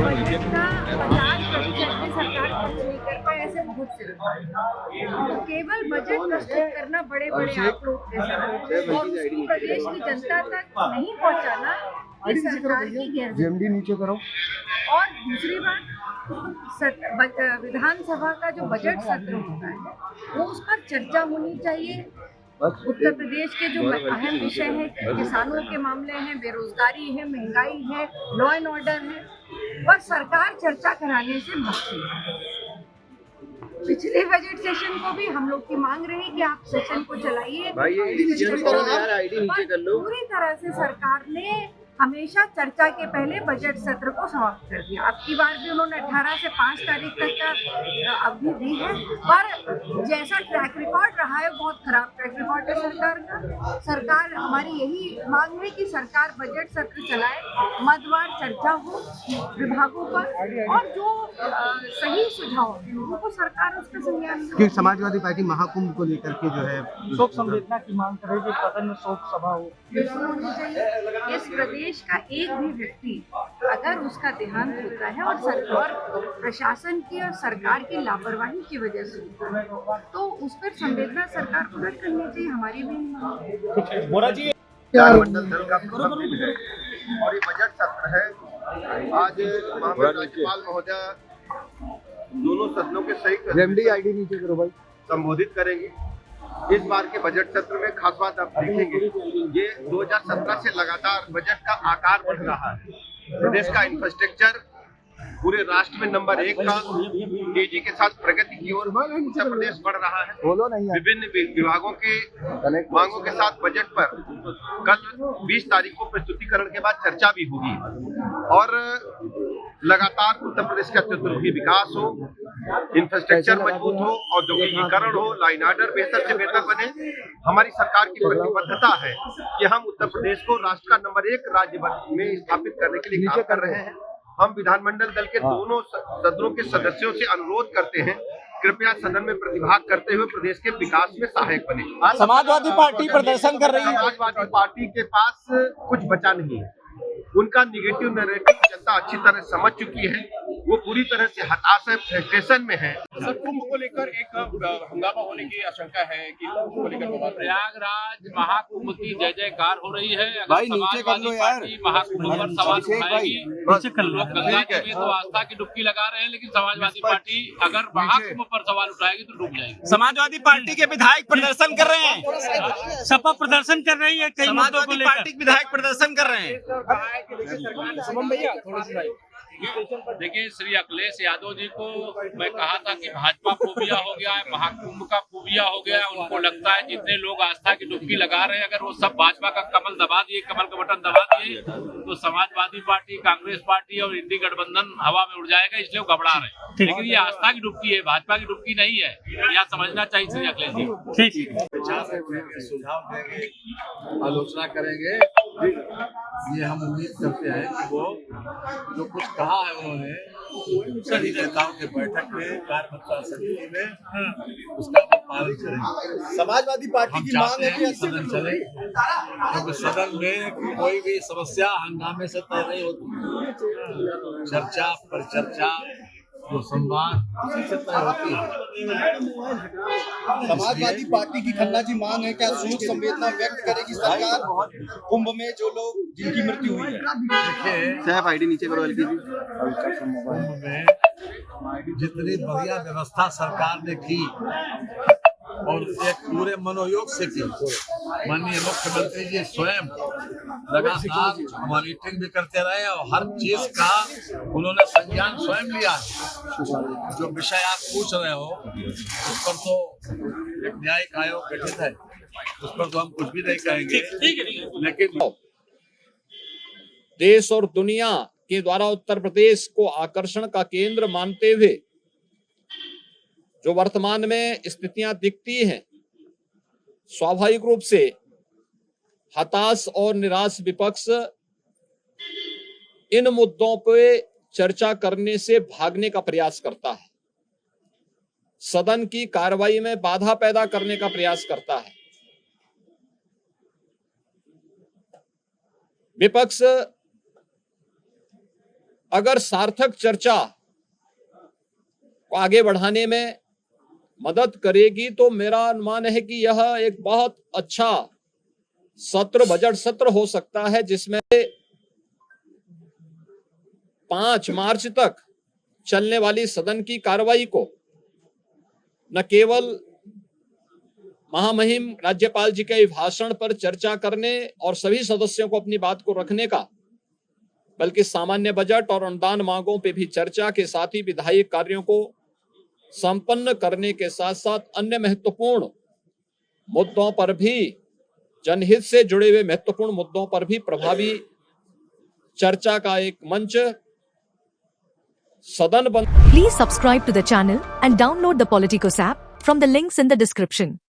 Budget का 50% भी सरकार खर्च नहीं कर पाए, ऐसे बहुत से लोग। तो केवल बजट प्रस्तुत करना बड़े बड़े आंकड़ों के साथ और उसको प्रदेश की जनता तक नहीं पहुंचाना, ये सरकार की गैरजिम्मेदारी नीचे करो। और दूसरी बात, विधानसभा का जो बजट सत्र होता है वो उस पर चर्चा होनी चाहिए। उत्तर प्रदेश के जो अहम विषय है, किसानों के मामले हैं, बेरोजगारी है, महंगाई है, लॉ एंड ऑर्डर है, पर सरकार चर्चा कराने से भागती है। पिछले बजट सेशन को भी हम लोग की मांग रही कि आप सेशन को चलाइए, पूरी तरह से सरकार ने हमेशा चर्चा के पहले बजट सत्र को समाप्त कर दिया। अब की बार भी उन्होंने 18 से 5 तारीख तक का अवधि दी है, पर जैसा ट्रैक रिकॉर्ड रहा है बहुत खराब ट्रैक रिकॉर्ड है सरकार का। सरकार, हमारी यही मांग है कि सरकार बजट सत्र चलाए, मदवार चर्चा हो विभागों पर, और जो सही सुझाव उनको सरकार उसका संज्ञान कि समाजवादी पार्टी महाकुंभ को लेकर के जो है शोक संवेदना की मांग करेगी, सदन में शोक सभा हो बिल्कुल होनी चाहिए। इस प्रदेश का एक भी व्यक्ति अगर उसका देहांत होता है और सरकार, प्रशासन की और सरकार की लापरवाही की वजह से होता है, तो उस पर संवेदना सरकार को व्यक्त करनी चाहिए। हमारी भी विधानमंडल दल का प्रथम दिन है और ये बजट सत्र है। आज महामहिम राज्यपाल महोदय दोनों सदनों के संयुक्त नीचे करो भाई संबोधित करेंगे। इस बार के बजट सत्र में खास बात आप देखेंगे, ये 2017 से लगातार बजट का आकार बढ़ रहा है। प्रदेश का इंफ्रास्ट्रक्चर पूरे राष्ट्र में नंबर 1 का तेजी के साथ प्रगति की ओर उत्तर प्रदेश बढ़ रहा है। विभिन्न विभागों के मांगों के साथ बजट पर कल 20 तारीख को प्रस्तुतिकरण के बाद चर्चा भी होगी और लगातार उत्तर प्रदेश का चतुर्मुखी विकास हो, इंफ्रास्ट्रक्चर मजबूत हो, औद्योगिकीकरण हो, लाइन ऑर्डर बेहतर से बेहतर बने। हमारी सरकार की प्रतिबद्धता है कि हम उत्तर प्रदेश को राष्ट्र का नंबर 1 राज्य में स्थापित करने के लिए काम कर रहे हैं। हम विधानमंडल दल के दोनों सदनों के सदस्यों से अनुरोध करते हैं, कृपया सदन में प्रतिभाग करते हुए प्रदेश के विकास में सहायक बने। समाजवादी पार्टी प्रदर्शन कर रही है। समाजवादी पार्टी के पास कुछ बचा नहीं है। उनका निगेटिव नैरेटिव जनता अच्छी तरह समझ चुकी है। वो पूरी तरह से हताश है, फ्रस्ट्रेशन में है। सर, कुंभ को लेकर एक हंगामा होने की आशंका है कि कुंभ को लेकर प्रयागराज महाकुंभ की जय जयकार हो रही है। भाई नीचे कर लो यार, महाकुंभ पर सवाल उठाएगी। लोग गंगा जी में तो आस्था की डुबकी लगा रहे हैं, लेकिन समाजवादी पार्टी अगर महाकुंभ पर सवाल उठाएगी तो डूब जाएगी। समाजवादी पार्टी के विधायक प्रदर्शन कर रहे हैं, सपा प्रदर्शन कर रही है, समाजवादी पार्टी के विधायक प्रदर्शन कर रहे हैं। देखिए, श्री अखिलेश यादव जी को मैं कहा था कि भाजपा फोबिया हो गया है, महाकुंभ का फोबिया हो गया है। उनको लगता है जितने लोग आस्था की डुबकी लगा रहे हैं, अगर वो सब भाजपा का कमल दबा दिए, कमल का बटन दबा दिए, तो समाजवादी पार्टी, कांग्रेस पार्टी और इंडी गठबंधन हवा में उड़ जाएगा, इसलिए वो घबरा रहे हैं। लेकिन ये आस्था की डुबकी है, भाजपा की डुबकी नहीं है, यह समझना चाहिए श्री अखिलेश जी। सुझाव देंगे, आलोचना करेंगे। ये हम उम्मीद करते हैं कि वो जो कुछ कहा है उन्होंने सभी नेताओं के बैठक में, कार्यकर्ता समिति में, उसका वो पालन करेंगे। समाजवादी पार्टी की मांग है कि सदन चले, क्योंकि सदन में कोई भी समस्या हंगामे से तय नहीं होती। चर्चा पर चर्चा, जो संवाद उसी से तय होती है। समाजवादी पार्टी की खन्ना जी मांग है क्या शोक संवेदना व्यक्त करेगी सरकार कुंभ में जो लोग जिनकी मृत्यु हुई है? देखिए, नीचे करो कुंभ में जितनी बढ़िया व्यवस्था सरकार ने की और एक पूरे मनोयोग से की, माननीय मुख्यमंत्री जी स्वयं लगातार मॉनिटरिंग भी करते रहे और हर चीज का उन्होंने संज्ञान स्वयं लिया। जो विषय आप पूछ रहे हो उस पर तो एक न्यायिक आयोग गठित है, उस पर तो हम कुछ भी नहीं कहेंगे, लेकिन देश और दुनिया के द्वारा उत्तर प्रदेश को आकर्षण का केंद्र मानते हुए जो वर्तमान में स्थितियां दिखती हैं, स्वाभाविक रूप से हताश और निराश विपक्ष इन मुद्दों पे चर्चा करने से भागने का प्रयास करता है, सदन की कार्रवाई में बाधा पैदा करने का प्रयास करता है। विपक्ष अगर सार्थक चर्चा को आगे बढ़ाने में मदद करेगी तो मेरा अनुमान है कि यह एक बहुत अच्छा सत्र, बजट सत्र हो सकता है, जिसमें 5 मार्च तक चलने वाली सदन की कार्रवाई को न केवल महामहिम राज्यपाल जी के अभिभाषण पर चर्चा करने और सभी सदस्यों को अपनी बात को रखने का, बल्कि सामान्य बजट और अनुदान मांगों पे भी चर्चा के साथ ही विधायी कार्यों को संपन्न करने के साथ साथ अन्य महत्वपूर्ण मुद्दों पर भी, जनहित से जुड़े हुए महत्वपूर्ण मुद्दों पर भी प्रभावी चर्चा का एक मंच सदन बन। Please subscribe to the channel and download the Politicos app from the links in the description.